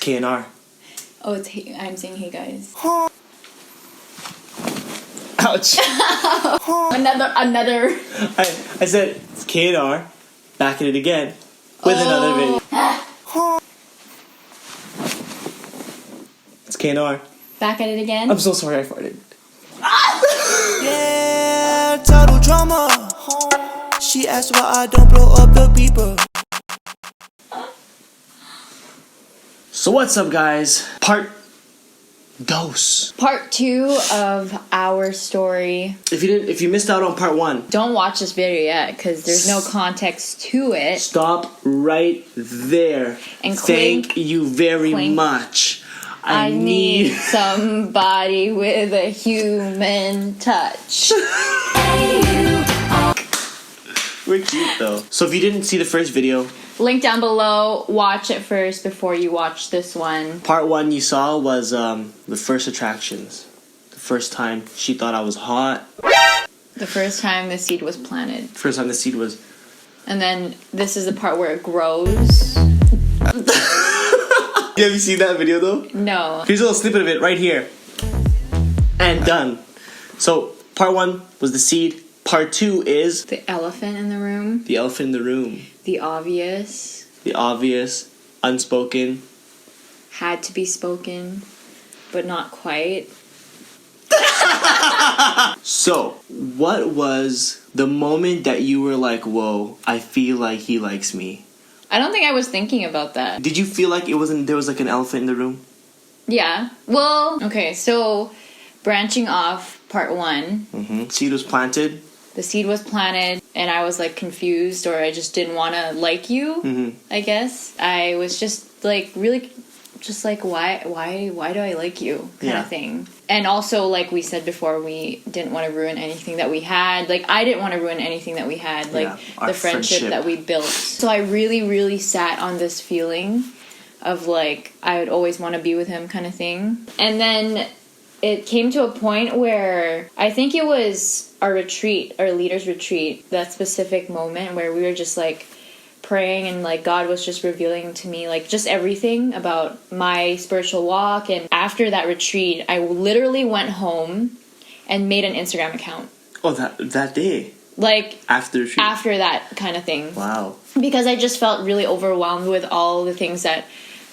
K&R. Oh, it's I'm saying hey guys. Ouch. Another. I said it's K&R. Back at it again with another video. It's K&R. Back at it again. I'm so sorry I farted. Yeah, total drama. She asked why I don't blow up the beeper. So what's up, guys? Part 2 of our story. If you missed out on part 1, Don't watch this video yet because there's no context to it. stop right there. And thank you very much. I need somebody with a human touch. We're cute though. So if you didn't see the first video, Link down below. Watch it first before you watch this one. part 1 you saw was the first attractions. The first time she thought I was hot. The first time the seed was planted. First time the seed was... And then this is the part where it grows. Have you seen that video though? No. Here's a little snippet of it right here. And done. So part 1 was the seed. Part 2 is... The elephant in the room. the elephant in the room. The obvious. The obvious, unspoken. Had to be spoken, but not quite. So, what was the moment that you were like, whoa, I feel like he likes me? I don't think I was thinking about that. Did you feel like there was like an elephant in the room? Yeah. Well, okay, so branching off part 1. Mm-hmm. Seed was planted. The seed was planted, and I was like confused, or I just didn't want to like you. Mm-hmm. I guess I was just like really, just like why do I like you kind of thing. And also, like we said before, we didn't want to ruin anything that we had. Like I didn't want to ruin anything that we had, like the friendship that we built. So I really, really sat on this feeling of like I would always want to be with him, kind of thing. And then it came to a point where I think it was our retreat, our leaders' retreat, that specific moment where we were just like praying and like God was just revealing to me like just everything about my spiritual walk. And after that retreat, I literally went home and made an Instagram account. Oh, that day? Like after the retreat? After that kind of thing. Wow. Because I just felt really overwhelmed with all the things that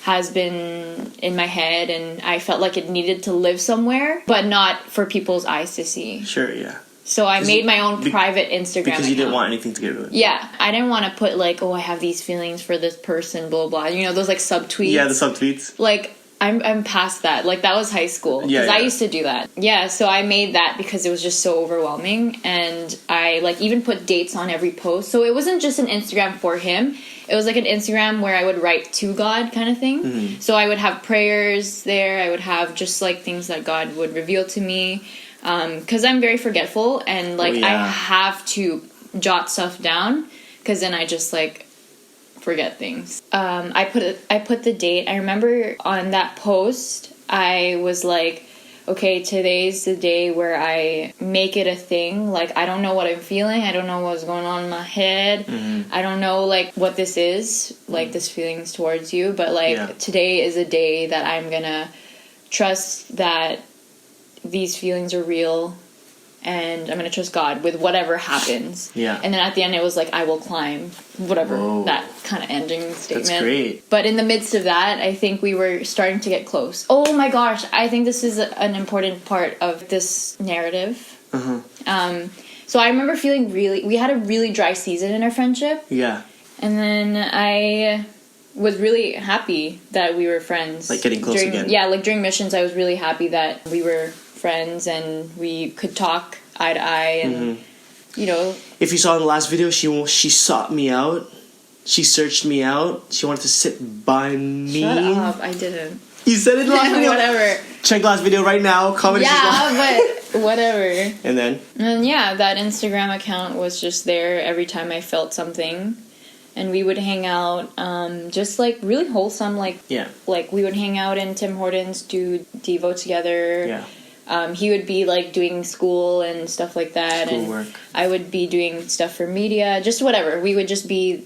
has been in my head, and I felt like it needed to live somewhere, but not for people's eyes to see. Sure, yeah. So I made my own private Instagram because you didn't account. want anything to get ruined. Yeah. I didn't want to put like, oh, I have these feelings for this person, blah, blah. You know, those like subtweets. Yeah, the subtweets. Like, I'm past that. Like, that was high school. Because I used to do that. Yeah, so I made that because it was just so overwhelming. And I, like, even put dates on every post. So it wasn't just an Instagram for him. It was like an Instagram where I would write to God kind of thing. Mm-hmm. So I would have prayers there. I would have just, like, things that God would reveal to me. Because I'm very forgetful. And, like, I have to jot stuff down. Because then I just, like, forget things. I put the date. I remember on that post, I was like, okay, today's the day where I make it a thing. Like, I don't know what I'm feeling. I don't know what's going on in my head. Mm-hmm. I don't know, like, what this is, like, this feelings towards you. But, like, today is a day that I'm gonna trust that these feelings are real. And I'm going to trust God with whatever happens. Yeah. And then at the end, it was like, I will climb. Whatever. Whoa. That kind of ending statement. That's great. But in the midst of that, I think we were starting to get close. Oh my gosh. I think this is an important part of this narrative. Uh-huh. So I remember feeling we had a really dry season in our friendship. Yeah. And then I was really happy that we were friends. Like getting close again. Yeah, like during missions, I was really happy that we were friends and we could talk eye to eye and you know, if you saw in the last video, she sought me out, she searched me out, she wanted to sit by me. Shut up, I didn't. You said it in the last video. Whatever, check last video right now, comment. But whatever. And then that Instagram account was just there every time I felt something. And we would hang out, just like really wholesome, like we would hang out in Tim Hortons, do Devo together. Yeah. He would be like doing school and stuff like that, and I would be doing stuff for media, just whatever. We would just be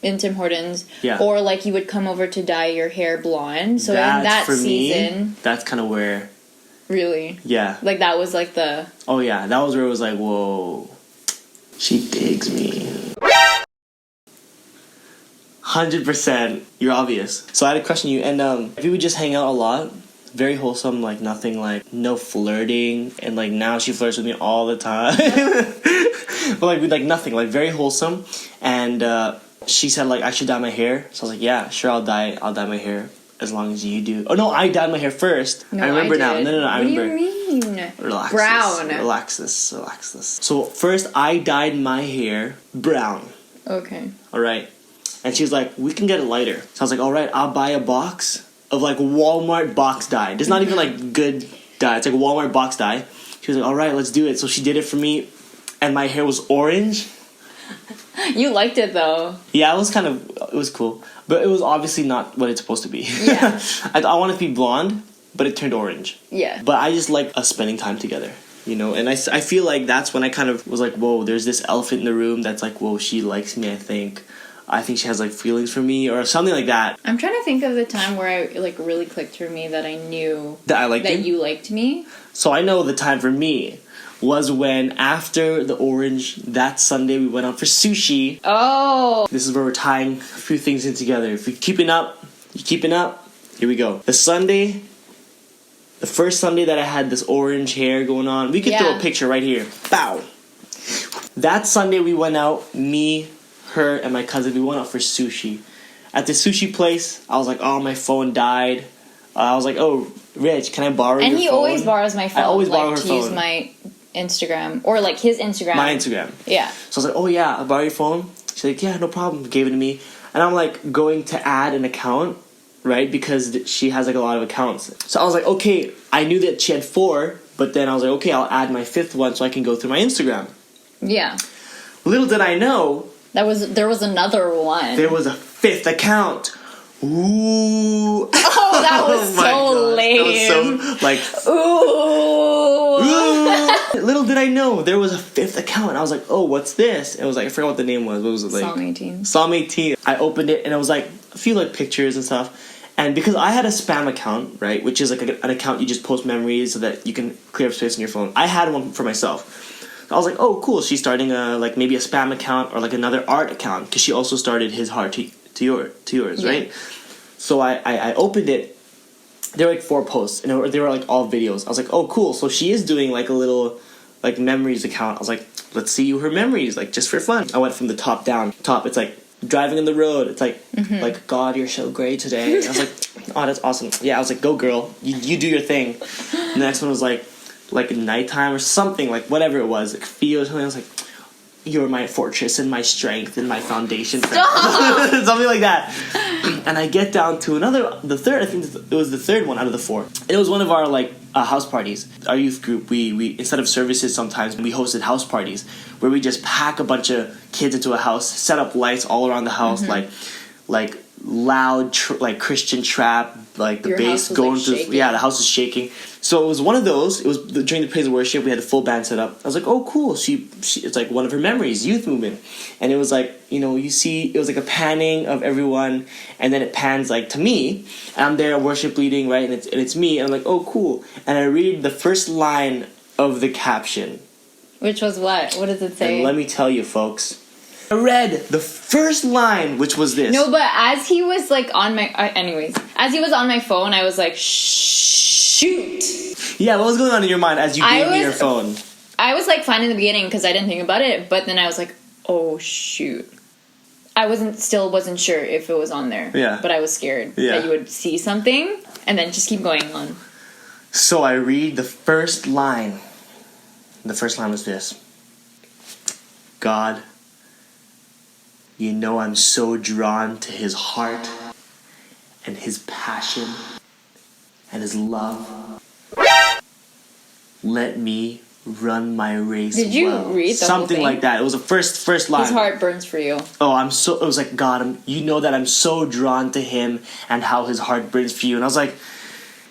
in Tim Hortons. Yeah. Or like you would come over to dye your hair blonde. So in that for season, me, that's kind of where. really, Yeah. like that was like the. Oh yeah, that was where it was like, whoa, she digs me. 100%. You're obvious. So I had a question you, and we would just hang out a lot. Very wholesome, like nothing, like no flirting, and like now she flirts with me all the time. But like with like nothing, like very wholesome. And she said like I should dye my hair. So I was like, yeah, sure, I'll dye my hair as long as you do. Oh no, I dyed my hair first. No, I remember now. did. No, I remember. What do you mean? Relax. Brown. Relax this. So first I dyed my hair brown. Okay. All right. And she was like, we can get it lighter. So I was like, all right, I'll buy a box of like Walmart box dye. It's not even like good dye. It's like Walmart box dye. She was like, all right, let's do it. So she did it for me. And my hair was orange. You liked it though. Yeah, it was cool. But it was obviously not what it's supposed to be. Yeah. I wanted to be blonde, but it turned orange. Yeah. But I just like us spending time together. You know, and I feel like that's when I kind of was like, whoa, there's this elephant in the room that's like, whoa, she likes me, I think she has like feelings for me or something like that. I'm trying to think of the time where I like really clicked for me that I knew that I liked that him? you liked me. So I know the time for me was when after the orange, that Sunday we went out for sushi. Oh. This is where we're tying a few things in together. If you're keeping up, here we go. The first Sunday that I had this orange hair going on, we could throw a picture right here. Bow. That Sunday we went out, me, her, and my cousin, we went out for sushi. At the sushi place, I was like, oh, my phone died. I was like, oh, Rich, can I borrow your phone? And he always borrows my phone. I always borrow her to phone. Use my Instagram. Or like his Instagram. My Instagram. Yeah. So I was like, oh yeah, I'll borrow your phone? She's like, yeah, no problem. Gave it to me. And I'm like going to add an account, right? Because she has like a lot of accounts. So I was like, okay, I knew that she had 4, but then I was like, okay, I'll add my 5th one so I can go through my Instagram. Yeah. Little did I know... there was another one. There was a 5th account. Ooh. Oh, that was so lame. That was so, like... Ooh. Ooh. Little did I know, there was a 5th account. And I was like, oh, what's this? It was like, I forgot what the name was. What was it like? Psalm 18. Psalm 18. I opened it and it was like a few like pictures and stuff. And because I had a spam account, right, which is like an account you just post memories so that you can clear up space on your phone. I had one for myself. I was like, oh, cool. She's starting like maybe a spam account or like another art account because she also started his heart to yours, right? So I opened it. There were like 4 posts and they were like all videos. I was like, oh, cool. So she is doing like a little like memories account. I was like, let's see her memories, like just for fun. I went from the top down. Top, it's like driving on the road. It's like, like, God, you're so great today. And I was like, oh, that's awesome. Yeah, I was like, go girl, you do your thing. And the next one was like nighttime or something, like whatever it was, like feel or something. I was like, you're my fortress and my strength and my foundation. Something like that. And I get down to the third, I think it was the third one out of the 4. It was one of our like house parties. Our youth group, we instead of services sometimes, we hosted house parties where we just pack a bunch of kids into a house, set up lights all around the house, like loud like Christian trap, like the bass going through. Yeah, the house is shaking. So it was one of those. It was during the praise and worship. We had a full band set up. I was like, oh, cool. She it's like one of her memories, youth movement. And it was like, you see, it was like a panning of everyone, and then it pans like to me, and I'm there worship leading, right? And it's me, and I'm like, oh, cool. And I read the first line of the caption. Which was what? What does it say? And let me tell you, folks. I read the first line, which was this. No, but as he was like on my... as he was on my phone, I was like, shoot. Yeah, what was going on in your mind as you gave me your phone? I was like fine in the beginning because I didn't think about it, but then I was like, oh, shoot. I wasn't sure if it was on there. Yeah. But I was scared that you would see something and then just keep going on. So I read the first line. The first line was this. God... You know I'm so drawn to his heart and his passion and his love. Let me run my race. Did you read the something whole thing? like that? It was the first line. His heart burns for you. Oh, it was like, God, you know that I'm so drawn to him and how his heart burns for you. And I was like,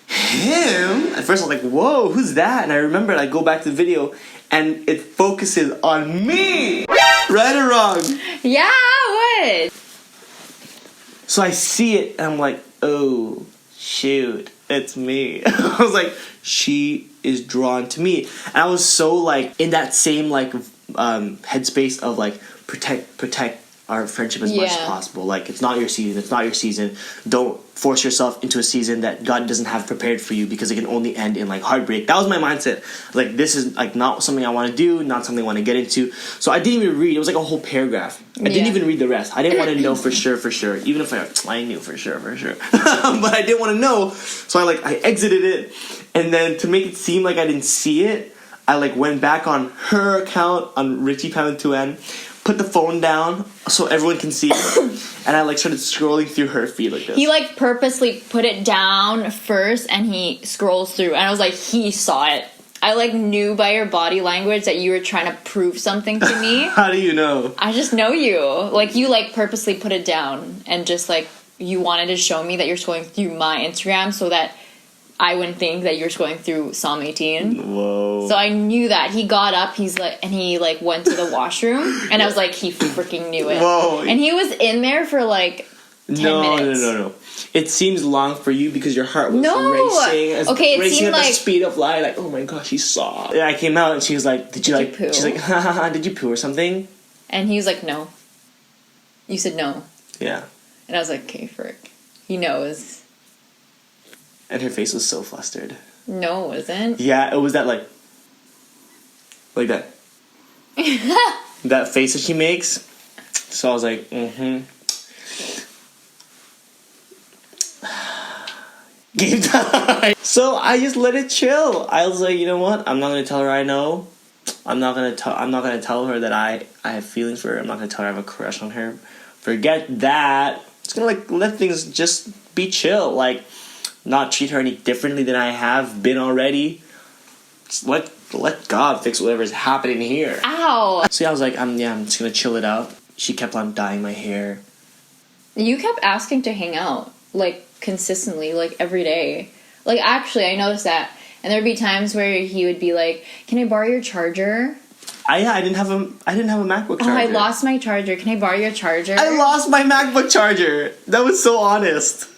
him? At first I was like, whoa, who's that? And I remembered, I go back to the video and it focuses on me. Right or wrong? Yeah, what? So I see it, and I'm like, oh, shoot, it's me. I was like, she is drawn to me. And I was so, like, in that same, like, headspace of, like, protect our friendship as much as possible. Like, it's not your season. Don't force yourself into a season that God doesn't have prepared for you, because it can only end in, like, heartbreak. That was my mindset. Like, this is, like, not something I want to do, not something I want to get into. So I didn't even read. It was like a whole paragraph. I didn't even read the rest. I didn't want to know for sure. Even if I knew for sure. But I didn't want to know. So I exited it. And then to make it seem like I didn't see it, I, like, went back on her account, on Ricci Paventuan, put the phone down so everyone can see it, and I, like, started scrolling through her feed like this. He, like, purposely put it down first, and he scrolls through, and I was like, he saw it. I, like, knew by your body language that you were trying to prove something to me. How do you know? I just know you. Like, you, like, purposely put it down, and just, like, you wanted to show me that you're scrolling through my Instagram so that I wouldn't think that you were going through Psalm 18. Whoa. So I knew that. He got up, he went to the washroom, and I was like, he freaking knew it. Whoa. And he was in there for like 10 minutes. No. It seems long for you because your heart was racing. Okay, it racing seemed at like the speed of light. Like, oh my gosh, she saw. And I came out and she was like, did you poo? She's like, ha ha ha, did you poo or something? And he was like, no. You said no. Yeah. And I was like, okay, frick. He knows. And her face was so flustered. No, it wasn't. Yeah, it was that, like that. That face that she makes. So I was like, Game time. So I just let it chill. I was like, you know what? I'm not gonna tell her I know. I'm not gonna tell her that I have feelings for her. I'm not gonna tell her I have a crush on her. Forget that. Just gonna, like, let things just be chill. Like, not treat her any differently than I have been already. Just let God fix whatever's happening here. Ow! So yeah, I was like, I'm just gonna chill it out. She kept on dyeing my hair. You kept asking to hang out, like, consistently, like, every day. Like, actually, I noticed that. And there'd be times where he would be like, can I borrow your charger? I didn't have a MacBook charger. Oh, I lost my charger. Can I borrow your charger? I lost my MacBook charger. That was so honest.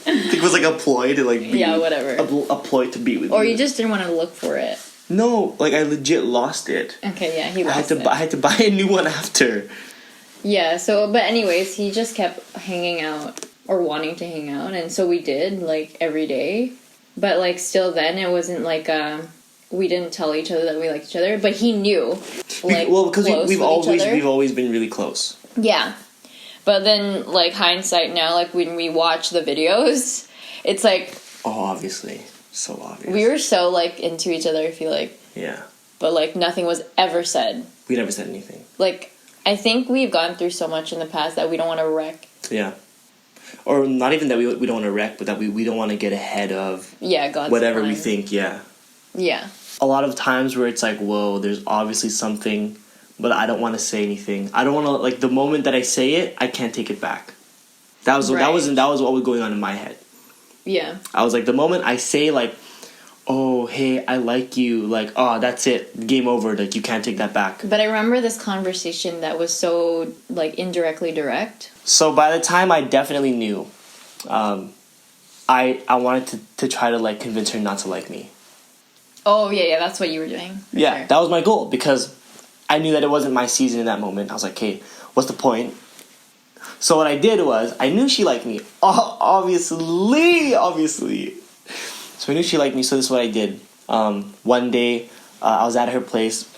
I think it was like a ploy to, like, be... Yeah, whatever. A ploy to be with Or you. you just didn't want to look for it. No, like, I legit lost it. Okay, yeah, he lost it. I had to buy a new one after. Yeah, so, but anyways, he just kept hanging out, or wanting to hang out, and so we did, like, every day. But, like, still then, it wasn't like, we didn't tell each other that we liked each other, but he knew, like, because we've always been really close. Yeah. But then, like, hindsight now, like, when we watch the videos, it's like... Oh, obviously. So obvious. We were so, like, into each other, I feel like. Yeah. But, like, nothing was ever said. We never said anything. Like, I think we've gone through so much in the past that we don't want to wreck. Yeah. Or not even that we don't want to wreck, but that we don't want to get ahead of... Yeah, God's whatever plan. we think, yeah. Yeah. A lot of times where it's like, whoa, there's obviously something... But I don't want to say anything. I don't want to, like, the moment that I say it, I can't take it back. That was what was going on in my head. Yeah. I was like, the moment I say, like, oh, hey, I like you, like, oh, that's it, game over, like, you can't take that back. But I remember this conversation that was so, like, indirectly direct. So by the time I definitely knew, I wanted to try to, like, convince her not to like me. Oh, yeah, that's what you were doing. Yeah, sure. That was my goal, because I knew that it wasn't my season in that moment. I was like, okay, what's the point? So what I did was, I knew she liked me. Obviously. So I knew she liked me, so this is what I did. One day, I was at her place,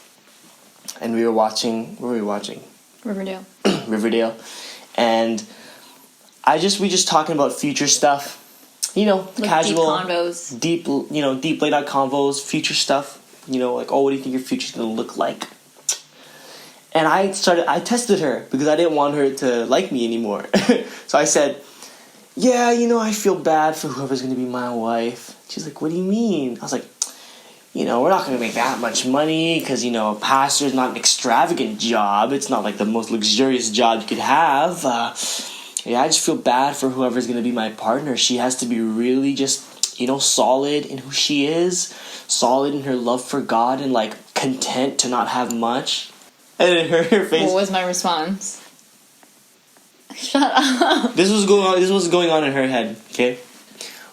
and we were watching... What were we watching? Riverdale. Riverdale. And we just talking about future stuff. You know, like casual... Deep convos. Deep late night convos, future stuff. You know, like, oh, what do you think your future's gonna look like? And I tested her because I didn't want her to like me anymore. So I said, yeah, I feel bad for whoever's going to be my wife. She's like, what do you mean? I was like, we're not going to make that much money because, a pastor is not an extravagant job. It's not like the most luxurious job you could have. I just feel bad for whoever's going to be my partner. She has to be really just, solid in who she is, solid in her love for God, and, like, content to not have much. And her face... What was my response? Shut up. This was going on in her head. Okay.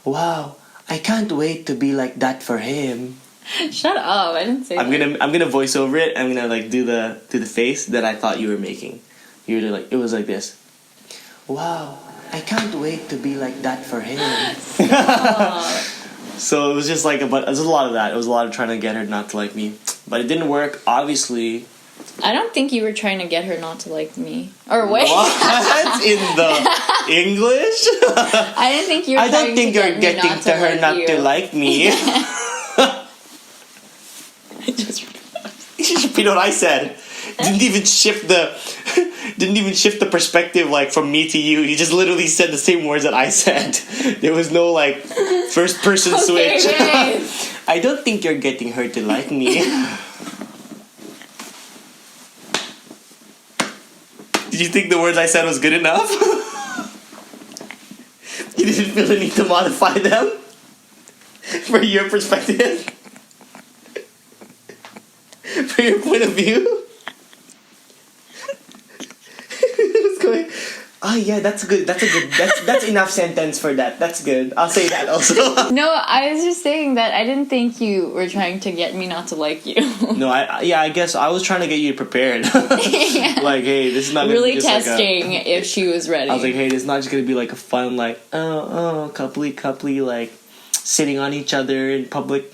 Wow, I can't wait to be like that for him. Shut up! I didn't say that. I'm gonna voice over it. I'm gonna like do the face that I thought you were making. You were like, it was like this. Wow, I can't wait to be like that for him. So it was just like, but it was a lot of that. It was a lot of trying to get her not to like me, but it didn't work. Obviously. I don't think you were trying to get her not to like me. Or wait. What? In the English? I didn't think you were I don't think you're getting to her not to like me. You should repeat what I said. Didn't even shift the perspective like from me to you. You just literally said the same words that I said. There was no like first person switch. Okay. I don't think you're getting her to like me. Did you think the words I said was good enough? You didn't feel the need to modify them for your perspective? For your point of view? What's going? Oh yeah, that's enough sentence for that. That's good. I'll say that also. No, I was just saying that I didn't think you were trying to get me not to like you. No, I guess I was trying to get you prepared. Yeah. Like, hey, this is not gonna really be just testing like if she was ready. I was like, hey, this is not just gonna be like a fun like coupley like sitting on each other in public,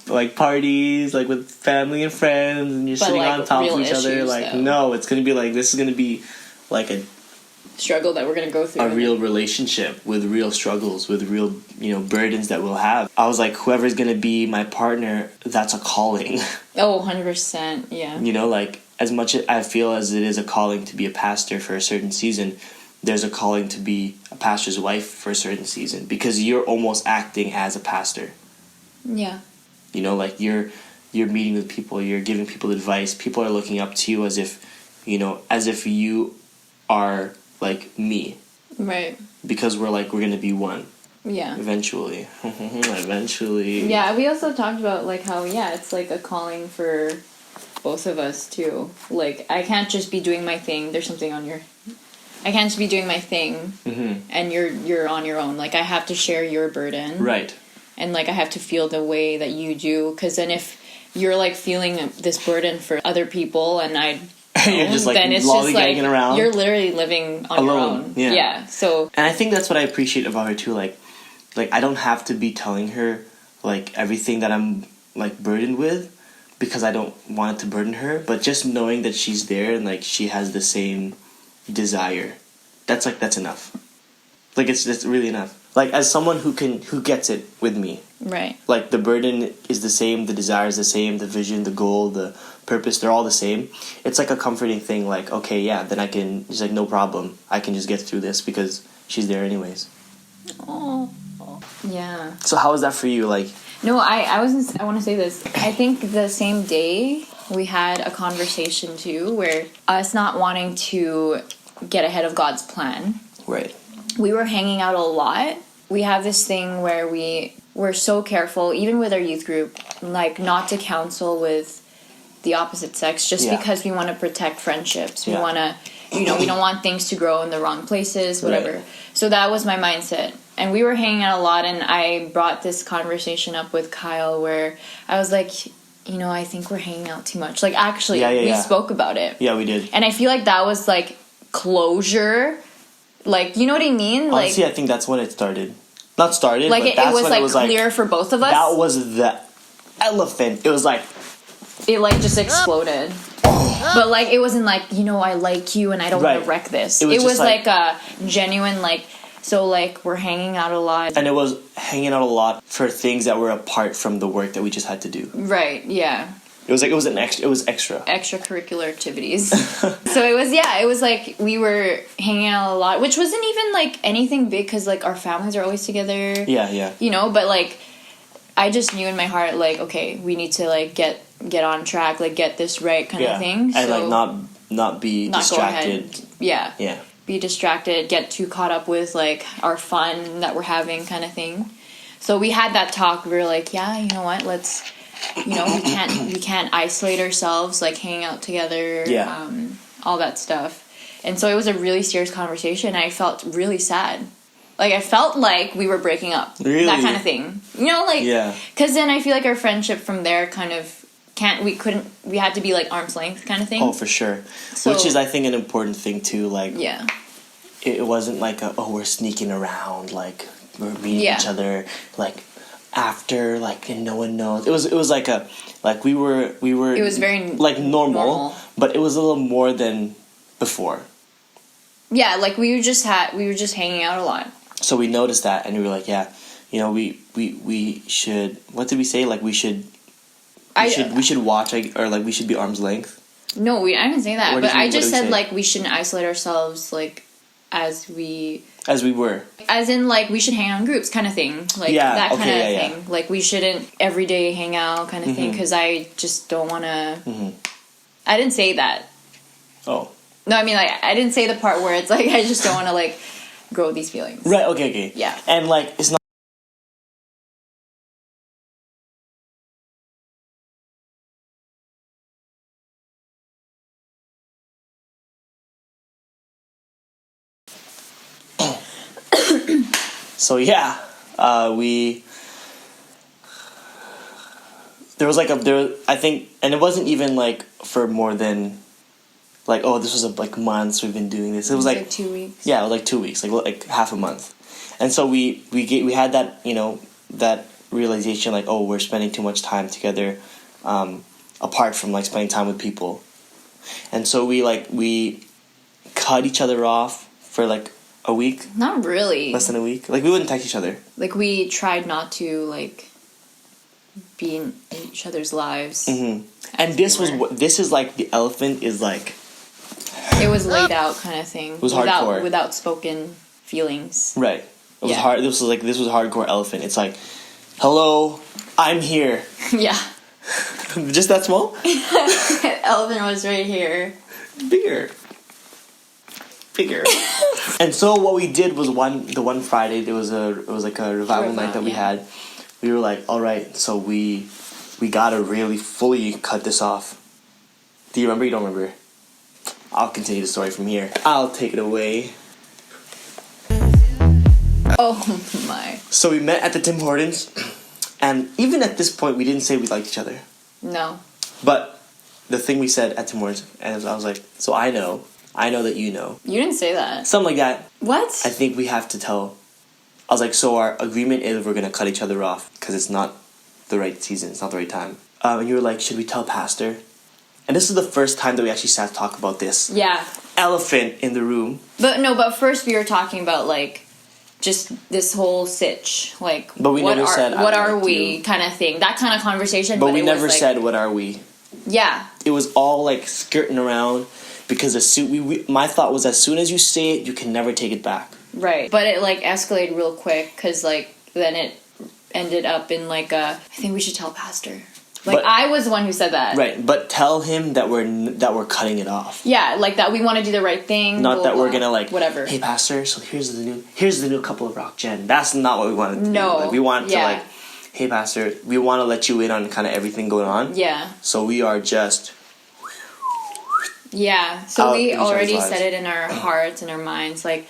like parties, like with family and friends, and you're sitting like, on top real of each other. issues, Like, though. no, it's gonna be like this is gonna be like a struggle that we're gonna go through. A real relationship with real struggles, with real burdens that we'll have. I was like, whoever's gonna be my partner, that's a calling. Oh, 100%, yeah. Like as much as I feel as it is a calling to be a pastor for a certain season, there's a calling to be a pastor's wife for a certain season, because you're almost acting as a pastor. Yeah. Like you're meeting with people, you're giving people advice, people are looking up to you as if you are like me. Right. Because we're gonna be one. Yeah. Eventually. Eventually. Yeah, we also talked about like how it's like a calling for both of us too. Like I can't just be doing my thing. There's something on your. I can't just be doing my thing, and you're on your own. Like I have to share your burden. Right. And like I have to feel the way that you do, because then if you're like feeling this burden for other people and you're just like then it's just like around. You're literally living on alone. Your own. Yeah. So. And I think that's what I appreciate about her too. Like I don't have to be telling her like everything that I'm like burdened with, because I don't want it to burden her. But just knowing that she's there and like she has the same desire, that's enough. Like it's really enough. Like as someone who gets it with me. Right. Like the burden is the same, the desire is the same, the vision, the goal, the purpose, they're all the same. It's like a comforting thing, like, okay, yeah, then I can, it's like no problem. I can just get through this because she's there anyways. Oh. Yeah. So how was that for you? Like, no, I want to say this. I think the same day we had a conversation too, where us not wanting to get ahead of God's plan. Right. We were hanging out a lot. We have this thing where we're so careful, even with our youth group, like not to counsel with the opposite sex, just because we want to protect friendships. We want to, we don't want things to grow in the wrong places, whatever. Right. So that was my mindset. And we were hanging out a lot, and I brought this conversation up with Kyle where I was like, I think we're hanging out too much. Like, actually, we spoke about it. Yeah, we did. And I feel like that was, like, closure. Like, you know what I mean? Honestly, like, I think that's when it started. Not started, like but it was, like, clear like, for both of us. That was the elephant. It was like... It, like, just exploded. But, like, it wasn't like, I like you and I don't want to wreck this. It was like a genuine, like... So, like, we're hanging out a lot. And it was hanging out a lot for things that were apart from the work that we just had to do. Right, yeah. It was extra. Extracurricular activities. So it was like we were hanging out a lot, which wasn't even, like, anything big because, like, our families are always together. Yeah. But, like, I just knew in my heart, like, okay, we need to, like, get on track, like, get this right kind of thing. And, so like, not be distracted. Yeah. Yeah. Be distracted, get too caught up with, like, our fun that we're having kind of thing. So we had that talk. We were like, yeah, you know what, let's... we can't isolate ourselves, like hanging out together, all that stuff. And so it was a really serious conversation. I felt really sad. Like, I felt like we were breaking up. Really? That kind of thing. You know, like... Yeah. Because then I feel like our friendship from there kind of... We had to be, like, arm's length kind of thing. Oh, for sure. So, which is, I think, an important thing, too. Like, yeah. It wasn't like, we're sneaking around, like, we're meeting each other, like, after, like, and no one knows. It was like we were... It was very... Like, normal. But it was a little more than before. Yeah, like, we were just hanging out a lot. So we noticed that, and we were like, yeah, you know, we should... What did we say? Like, we should watch, or like we should be arm's length. No, I didn't say that. But I just said like we shouldn't isolate ourselves like as we were. As in like we should hang out in groups kind of thing. Like that kind of thing. Yeah. Like we shouldn't every day hang out kind of thing because I just don't want to. Mm-hmm. I didn't say that. Oh. No, I mean like I didn't say the part where it's like I just don't want to like grow these feelings. Right. Okay. Yeah. And like it's not. So yeah, I think, and it wasn't even like for more than like, oh, this was like months we've been doing this. It was like 2 weeks. Yeah, it was like 2 weeks, like half a month. And so we had that, you know, that realization like, oh, we're spending too much time together, apart from like spending time with people. And so we cut each other off for like a week. Not really. Less than a week. Like we wouldn't text each other. Like we tried not to like be in each other's lives. Mm-hmm. And this is like the elephant is like. It was laid out kind of thing. It was hardcore. Without spoken feelings. Right. It was hard. This was hardcore elephant. It's like, hello, I'm here. Yeah. Just that small? Elephant was right here. Bigger. And so what we did was the one Friday it was like a revival night that we had. We were like, all right, so we gotta really fully cut this off. Do you remember? You don't remember? I'll continue the story from here. I'll take it away. Oh my. So we met at the Tim Hortons, and even at this point we didn't say we liked each other. No. But the thing we said at Tim Hortons, and I was like, so I know that you know. You didn't say that. Something like that. What? I think we have to tell. I was like, so our agreement is we're going to cut each other off because it's not the right season. It's not the right time. And you were like, should we tell Pastor? And this is the first time that we actually sat to talk about this. Yeah. Elephant in the room. But first we were talking about like just this whole sitch. Like, but we never said, what are we kind of thing. That kind of conversation. But we never said, what are we? Yeah. It was all like skirting around. Because my thought was, as soon as you say it, you can never take it back. Right. But it, like, escalated real quick, because, like, then it ended up in, like, I think we should tell Pastor. Like, I was the one who said that. Right, but tell him that we're cutting it off. Yeah, like, that we want to do the right thing. Not that we're gonna, like, whatever. Hey, Pastor, so here's the new couple of Rock Gen. That's not what we wanted to do. No. Like, we wanted to, like, hey, Pastor, we want to let you in on kind of everything going on. Yeah. So we are just... Yeah, so we already said it in our hearts and our minds, like,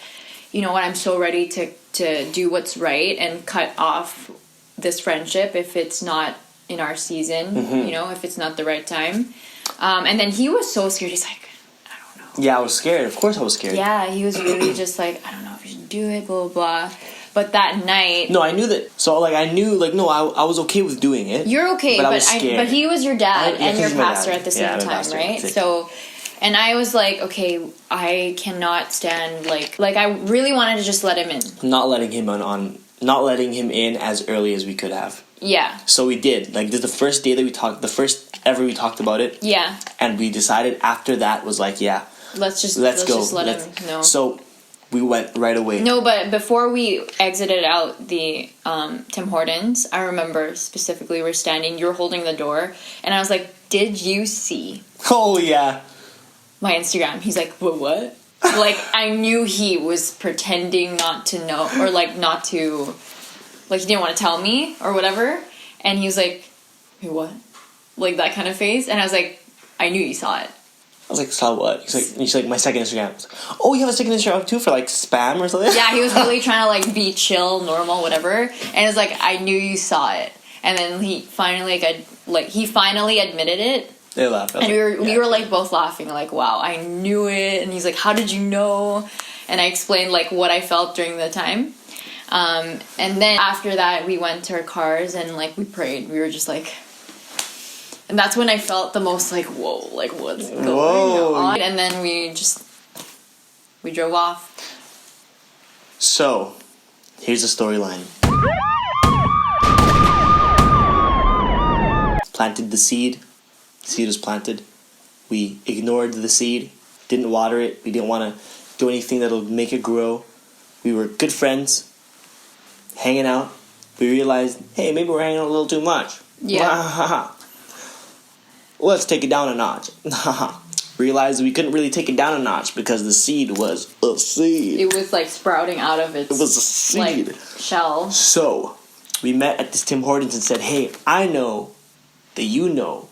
you know what, I'm so ready to do what's right and cut off this friendship if it's not in our season, you know, if it's not the right time. And then he was so scared, he's like, I don't know. Yeah, I was scared, of course I was scared. Yeah, he was really just like, I don't know if you should do it, blah, blah, blah. But that night... No, I knew that. So, like, I knew, like, no, I was okay with doing it. You're okay, but he was your dad and your pastor at the same time, right? So... And I was like, okay, I cannot stand, like I really wanted to just let him in. Not letting him in as early as we could have. Yeah. So we did. Like, this is the first day that we talked, the first ever we talked about it. Yeah. And we decided after that was like, yeah. Let's go. Just let him know. So we went right away. No, but before we exited out the Tim Hortons, I remember specifically we're standing, you're holding the door, and I was like, did you see? Oh, yeah. My Instagram. He's like, what? Like, I knew he was pretending not to know, or like not to, like he didn't want to tell me or whatever. And he was like, hey, what? Like that kind of face. And I was like, I knew you saw it. I was like, saw what? She's like, my second Instagram. I was like, oh, you have a second Instagram too for like spam or something? Yeah, he was really trying to like be chill, normal, whatever. And it's like, I knew you saw it. And then he finally admitted it. They laughed. And we were like both laughing, like, wow, I knew it. And he's like, how did you know? And I explained like what I felt during the time. And then after that, we went to our cars and like we prayed. We were just like, and that's when I felt the most like, whoa, like what's going on? And then we drove off. So, here's the storyline. Planted the seed. The seed was planted. We ignored the seed. Didn't water it. We didn't want to do anything that'll make it grow. We were good friends. Hanging out. We realized, hey, maybe we're hanging out a little too much. Yeah. Let's take it down a notch. Realized we couldn't really take it down a notch because the seed was a seed. It was like sprouting out of its, it was a seed. Like, shell. So, we met at this Tim Hortons and said, hey, I know that you know,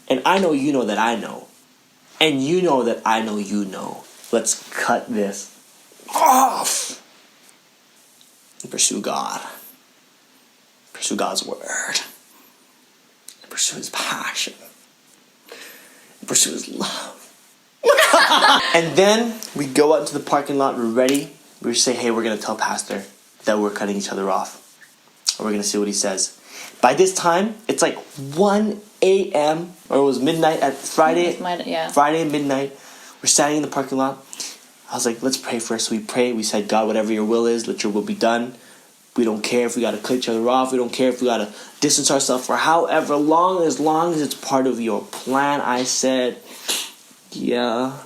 and I know you know that I know, and you know that I know you know. Let's cut this off and pursue God. Pursue God's word. And pursue his passion. And pursue his love. And then we go out into the parking lot. We're ready. We say, hey, we're going to tell Pastor that we're cutting each other off. And we're going to see what he says. By this time, it's like 1 a.m. or it was midnight at Friday. Friday at midnight. We're standing in the parking lot. I was like, let's pray first. So we prayed. We said, God, whatever your will is, let your will be done. We don't care if we got to cut each other off. We don't care if we got to distance ourselves for however long as it's part of your plan. I said, yeah.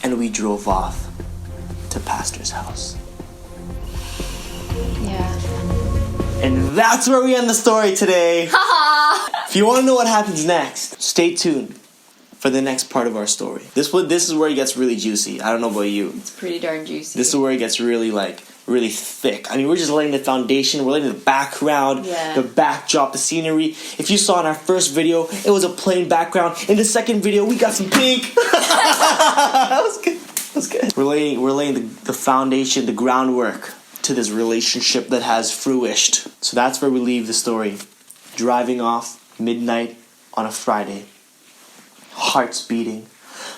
And we drove off to Pastor's house. Yeah. And that's where we end the story today. If you want to know what happens next, stay tuned for the next part of our story. This is where it gets really juicy. I don't know about you. It's pretty darn juicy. This is where it gets really thick. I mean, we're just laying the foundation. We're laying the background, the backdrop, the scenery. If you saw in our first video, it was a plain background. In the second video, we got some pink. That was good. That was good. We're laying the foundation, the groundwork to this relationship that has fruished. So that's where we leave the story. Driving off midnight on a Friday. Hearts beating,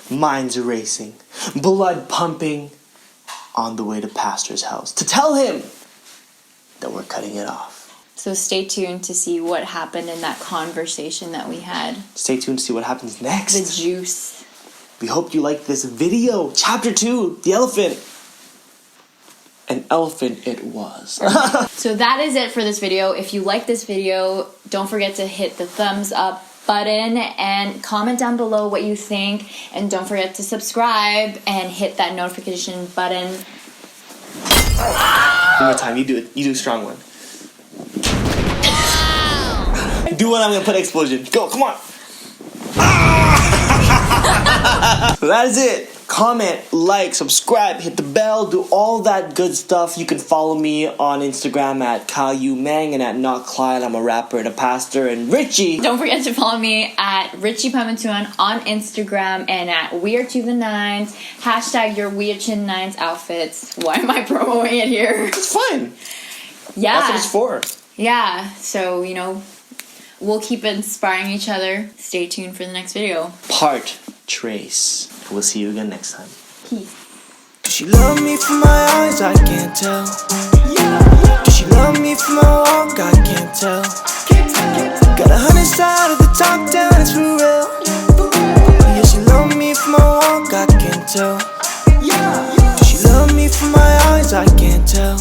minds racing, blood pumping, on the way to Pastor's house to tell him that we're cutting it off. So stay tuned to see what happened in that conversation that we had. Stay tuned to see what happens next. The juice. We hope you liked this video. Chapter 2, the elephant. An elephant it was. So that is it for this video. If you like this video, don't forget to hit the thumbs up button and comment down below what you think, and don't forget to subscribe and hit that notification button. One more time, you do it. You do a strong one. Do one, I'm gonna put explosion. Go, come on. So that is it. Comment, like, subscribe, hit the bell, do all that good stuff. You can follow me on Instagram at KaoYuMang and at Not Clyde. I'm a rapper and a pastor. And Ricci. Don't forget to follow me at Ricci Pamantuan on Instagram and at Weird to the Nines. Hashtag your Weird to the Nines outfits. Why am I promoting it here? It's fun. Yeah. That's what it's for. Yeah. So, we'll keep inspiring each other. Stay tuned for the next video. Part Trace. We'll see you again next time. Peace. Does she love me from my eyes? I can't tell. Does she love me from my walk? I can't tell. Got 100 side of the top down, it's for real. Yeah, she love me from my walk? I can't tell. Does she love me from my eyes? I can't tell.